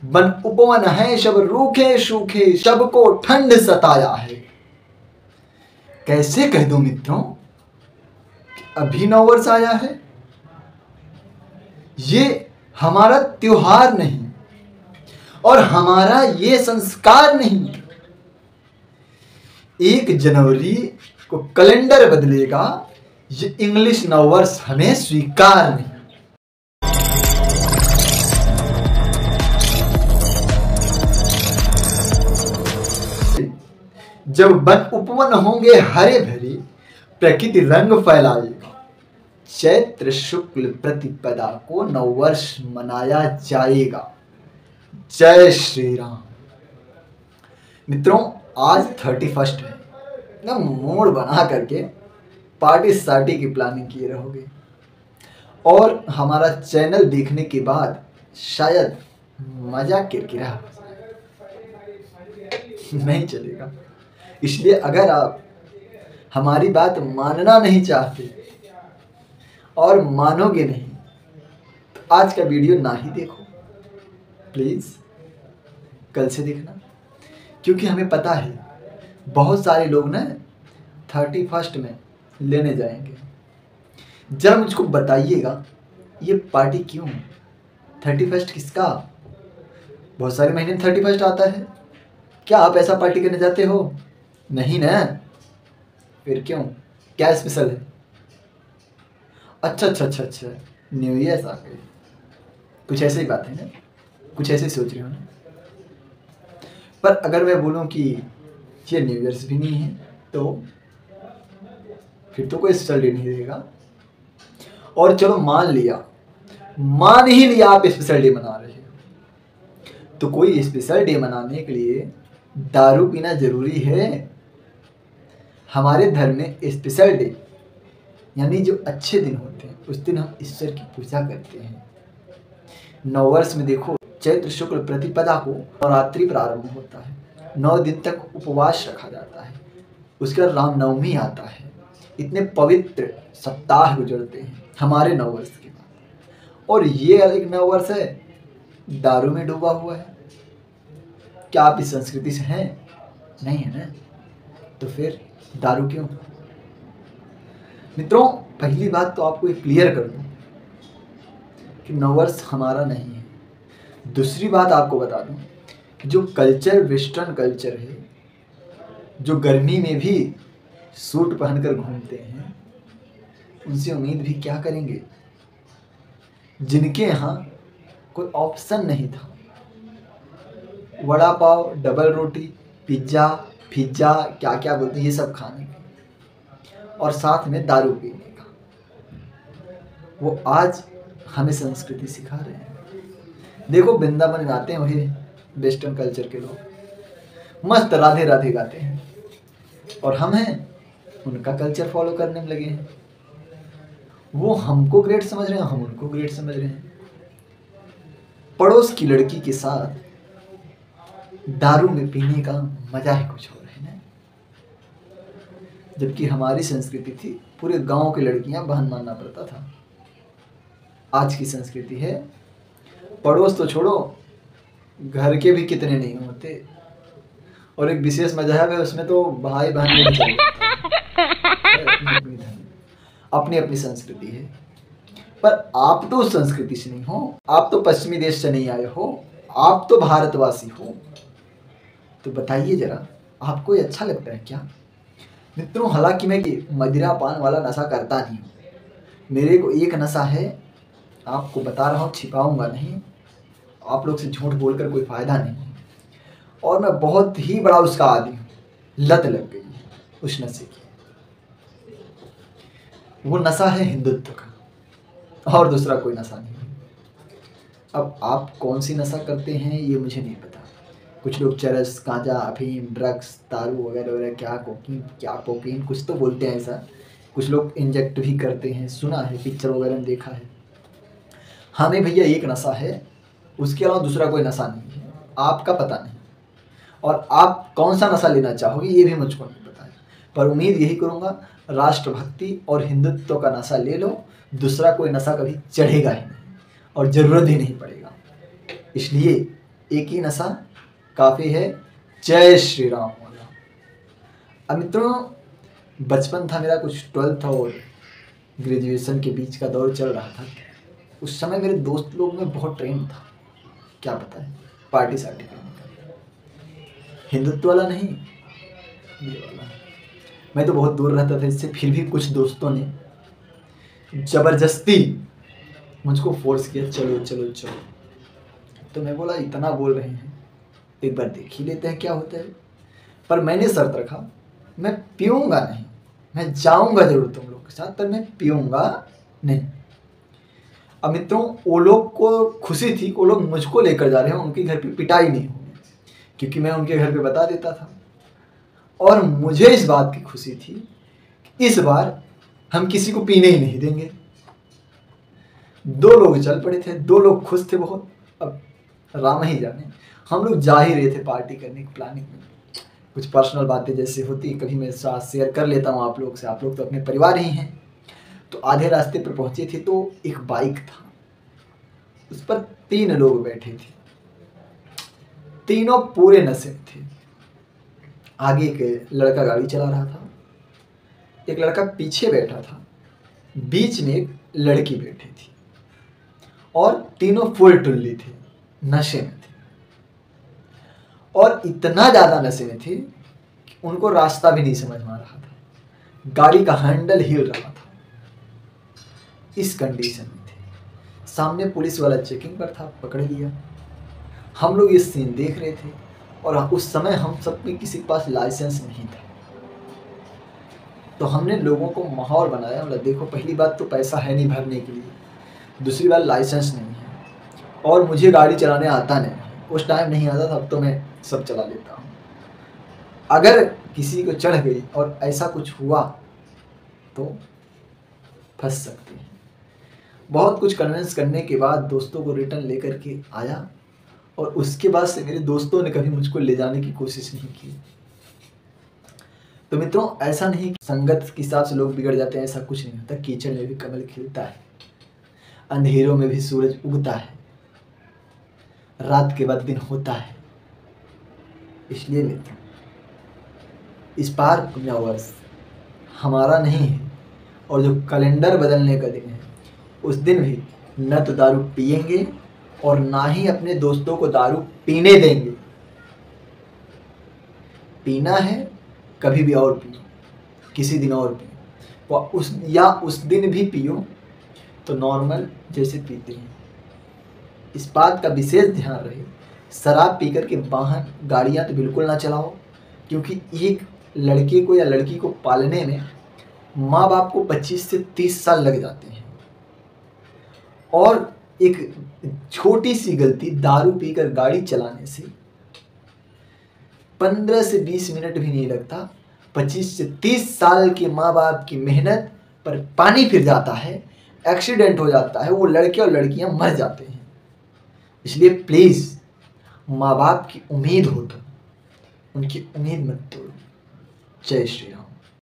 One उपवन है सब रूखे सूखे, सबको ठंड सताया है। कैसे कह दूं मित्रों अभी नव वर्ष आया है? ये हमारा त्योहार नहीं और हमारा ये संस्कार नहीं। 1 जनवरी को कैलेंडर बदलेगा, ये इंग्लिश नववर्ष हमें स्वीकार नहीं। जब वन उपवन होंगे हरे भरे, प्रकृति रंग फैलाएगा, चैत्र शुक्ल प्रतिपदा को नववर्ष मनाया जाएगा। जय श्री राम। मित्रों आज 31 है ना, मूड बना करके पार्टी सार्टी की प्लानिंग किए रहोगे और हमारा चैनल देखने के बाद शायद मजा किरकिरा हो जाए। नहीं चलेगा। इसलिए अगर आप हमारी बात मानना नहीं चाहते और मानोगे नहीं तो आज का वीडियो ना ही देखो प्लीज़, कल से देखना। क्योंकि हमें पता है बहुत सारे लोग ना 31 में लेने जाएंगे। जरा मुझको बताइएगा ये पार्टी क्यों? 31 किसका? बहुत सारे महीने में 31 आता है। क्या आप ऐसा पार्टी करने जाते हो? नहीं ना। फिर क्यों? क्या स्पेशल है? अच्छा न्यू ईयर आ गई, कुछ ऐसे ही बात है ना, कुछ ऐसे सोच रहे हो ना। पर अगर मैं बोलूं कि ये न्यू ईयर्स भी नहीं है तो फिर तो कोई स्पेशल डे नहीं रहेगा। और चलो मान ही लिया आप स्पेशल डे मना रहे हो, तो कोई स्पेशल डे मनाने के लिए दारू पीना जरूरी है? हमारे धर्म में स्पेशल डे यानी जो अच्छे दिन होते हैं उस दिन हम ईश्वर की पूजा करते हैं। नववर्ष में देखो चैत्र शुक्ल प्रतिपदा को नवरात्रि प्रारंभ होता है, 9 दिन तक उपवास रखा जाता है। उसके बाद रामनवमी आता है। इतने पवित्र सप्ताह गुजरते हैं हमारे नववर्ष के बाद, और ये एक नववर्ष है दारू में डूबा हुआ है। क्या आप इस संस्कृति से हैं? नहीं है ना, तो फिर दारू क्यों? मित्रों पहली बात तो आपको एक क्लियर कर दूं कि नववर्ष हमारा नहीं है। दूसरी बात आपको बता दूं कि जो कल्चर वेस्टर्न कल्चर है, जो गर्मी में भी सूट पहनकर घूमते हैं, उनसे उम्मीद भी क्या करेंगे जिनके यहाँ कोई ऑप्शन नहीं था। वड़ा पाव, डबल रोटी, पिज्ज़ा क्या क्या बोलते हैं ये सब खाने का और साथ में दारू पीने का, वो आज हमें संस्कृति सिखा रहे हैं। देखो वृंदावन गाते हैं वही वेस्टर्न कल्चर के लोग, मस्त राधे राधे गाते हैं, और हम हैं उनका कल्चर फॉलो करने में लगे हैं। वो हमको ग्रेट समझ रहे हैं, हम उनको ग्रेट समझ रहे हैं। पड़ोस की लड़की के साथ दारू में पीने का मजा ही कुछ और है ना। जबकि हमारी संस्कृति थी पूरे गांव की लड़कियां बहन मानना पड़ता था। आज की संस्कृति है पड़ोस तो छोड़ो, घर के भी कितने नहीं होते, और एक विशेष मजहब है उसमें तो भाई बहन नहीं चल अपनी अपनी संस्कृति है। पर आप तो उस संस्कृति से नहीं हो, आप तो पश्चिमी देश से नहीं आए हो, आप तो भारतवासी हो। तो बताइए जरा आपको ये अच्छा लगता है क्या? मित्रों हालांकि मैं मदिरा पान वाला नशा करता नहीं हूँ, मेरे को एक नशा है, आपको बता रहा हूँ, छिपाऊंगा नहीं। आप लोग से झूठ बोलकर कोई फायदा नहीं है, और मैं बहुत ही बड़ा उसका आदी हूँ, लत लग गई है उस नशे की। वो नशा है हिंदुत्व का, और दूसरा कोई नशा नहीं है। अब आप कौन सी नशा करते हैं ये मुझे नहीं पता। कुछ लोग चरस, गांजा, अफीम, ड्रग्स, दारू वगैरह वगैरह, क्या कोकीन कुछ तो बोलते हैं ऐसा। कुछ लोग इंजेक्ट भी करते हैं, सुना है, पिक्चर वगैरह में देखा है। हमें भैया एक नशा है, उसके अलावा दूसरा कोई नशा नहीं है। आपका पता नहीं, और आप कौन सा नशा लेना चाहोगे ये भी मुझको नहीं पता है। पर उम्मीद यही करूँगा राष्ट्रभक्ति और हिंदुत्व का नशा ले लो, दूसरा कोई नशा कभी चढ़ेगा ही नहीं और ज़रूरत ही नहीं पड़ेगा। इसलिए एक ही नशा काफ़ी है, जय श्री राम हो राम। अब मित्रों, बचपन था मेरा, कुछ 12th और ग्रेजुएशन के बीच का दौर चल रहा था। उस समय मेरे दोस्त लोग में बहुत ट्रेंड था, क्या पता है, पार्टी सार्टी करने का। हिंदुत्व वाला नहीं, ये वाला। मैं तो बहुत दूर रहता था इससे, फिर भी कुछ दोस्तों ने ज़बरदस्ती मुझको फोर्स किया, चलो चलो चलो। तो मैं बोला इतना बोल रहे हैं, एक बार देख ही लेते हैं क्या होता है। पर मैंने शर्त रखा, मैं पीऊँगा नहीं, मैं जाऊँगा जरूर तुम लोग के साथ, पर मैं पीऊँगा नहीं। अब मित्रों, वो लोग को खुशी थी, वो लोग मुझको लेकर जा रहे हैं, उनके घर पे पिटाई नहीं होगी, क्योंकि मैं उनके घर पे बता देता था। और मुझे इस बात की खुशी थी कि इस बार हम किसी को पीने ही नहीं देंगे। 2 लोग चल पड़े थे, 2 लोग खुश थे बहुत। अब राम ही जाने, हम लोग जा ही रहे थे पार्टी करने की प्लानिंग में। कुछ पर्सनल बातें जैसे होती कभी मैं साथ शेयर कर लेता हूँ आप लोग से, आप लोग तो अपने परिवार ही हैं। तो आधे रास्ते पर पहुँचे थे तो एक बाइक था, उस पर 3 लोग बैठे थे, तीनों पूरे नशे में थे। आगे एक लड़का गाड़ी चला रहा था, एक लड़का पीछे बैठा था, बीच में एक लड़की बैठी थी, और तीनों फुल टुल्ली थे, नशे में थे। और इतना ज़्यादा नशे में थे कि उनको रास्ता भी नहीं समझ में आ रहा था, गाड़ी का हैंडल हिल रहा था, इस कंडीशन में थे। सामने पुलिस वाला चेकिंग पर था, पकड़ लिया। हम लोग ये सीन देख रहे थे, और उस समय हम सब में किसी के पास लाइसेंस नहीं था। तो हमने लोगों को माहौल बनाया, मतलब देखो, पहली बात तो पैसा है नहीं भरने के लिए, दूसरी बात लाइसेंस नहीं है, और मुझे गाड़ी चलाने आता नहीं। उस टाइम नहीं आता था, अब तो मैं सब चला लेता हूँ। अगर किसी को चढ़ गई और ऐसा कुछ हुआ तो फंस सकते हैं। बहुत कुछ कन्विंस करने के बाद दोस्तों को रिटर्न लेकर के आया, और उसके बाद से मेरे दोस्तों ने कभी मुझको ले जाने की कोशिश नहीं की। तो मित्रों, ऐसा नहीं कि संगत के हिसाब से लोग बिगड़ जाते हैं, ऐसा कुछ नहीं होता। कीचड़ में भी कमल खिलता है, अंधेरों में भी सूरज उगता है, रात के बाद दिन होता है। इसलिए मित्रों, इस बार नया वर्ष हमारा नहीं है, और जो कैलेंडर बदलने का दिन है, उस दिन भी न तो दारू पिएंगे और ना ही अपने दोस्तों को दारू पीने देंगे। पीना है कभी भी और पियो, किसी दिन और पियो, उस दिन भी पियो तो नॉर्मल जैसे पीते हैं। इस बात का विशेष ध्यान रहे, शराब पीकर के वाहन गाड़ियां तो बिल्कुल ना चलाओ, क्योंकि एक लड़के को या लड़की को पालने में माँ बाप को 25 से 30 साल लग जाते हैं, और एक छोटी सी गलती, दारू पीकर गाड़ी चलाने से 15 से 20 मिनट भी नहीं लगता, 25 से 30 साल के माँ बाप की मेहनत पर पानी फिर जाता है, एक्सीडेंट हो जाता है, वो लड़के और लड़कियां मर जाते हैं। इसलिए प्लीज़, माँ बाप की उम्मीद हो तो उनकी उम्मीद मत तोड़ो। जय श्री राम।